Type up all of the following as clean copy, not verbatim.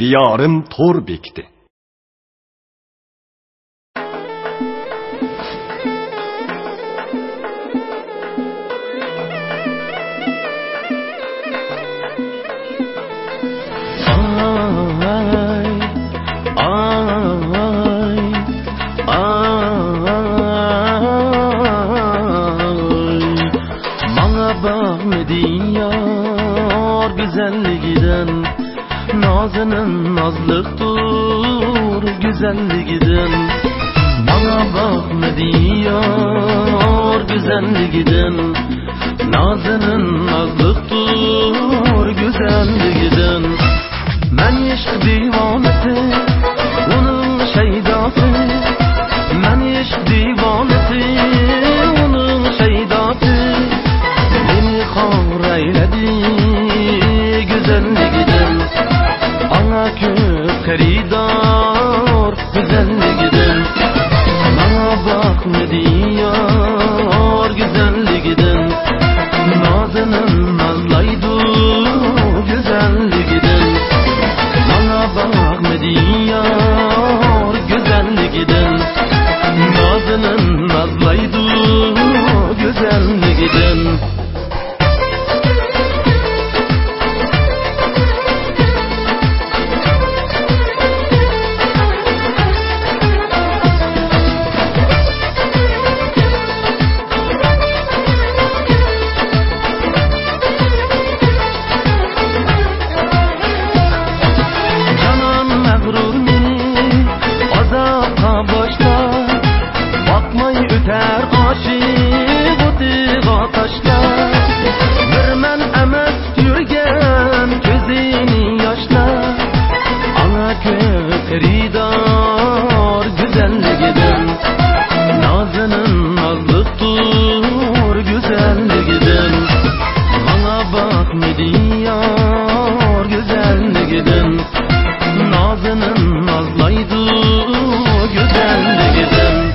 diyorim to'r bekdi. Güzelliginden nazının nazlıktır güzelliginden bana bakma diyor güzelliginden nazının nazlıktır güzelliginden men eşk divanesi onun şeydası men eşk divanesi onun şeydası beni kavrayledi güzelliginden ana köp xaridor güzelliginden bana bakma diyor güzelliginden nazının nazlaydı güzelliginden bana bakma diyor güzelliginden nazının nazlaydı güzelliginden öter aşık otiga taşlar Birmen emes yürgen gözini yaşlar ana köp xaridor güzelliginden nazının nazlıktır güzelliginden bana bakma diyor güzelliginden nazının nazlaydı güzelliginden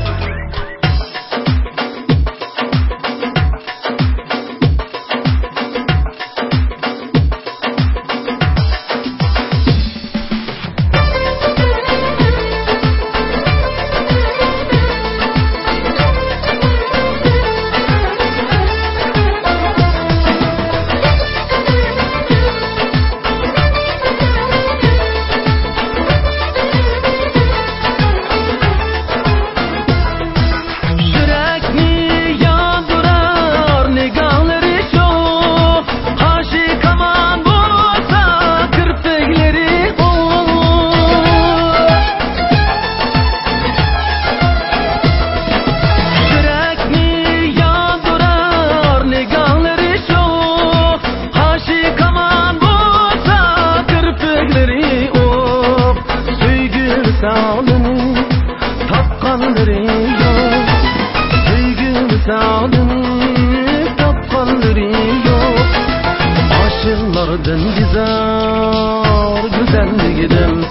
Aşınlardan bizar güzelliginden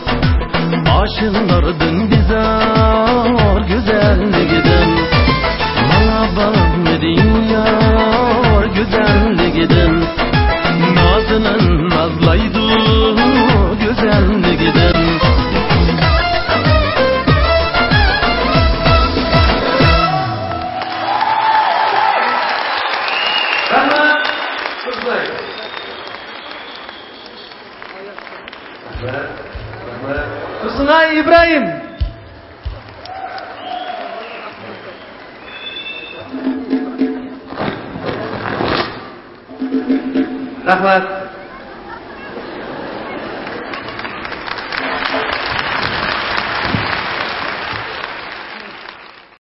Aşınlardan bizar güzelliginden bana bakma diyor güzelliginden nazının nazlaydı güzelliginden Tursunay İbrahim. Rahmat.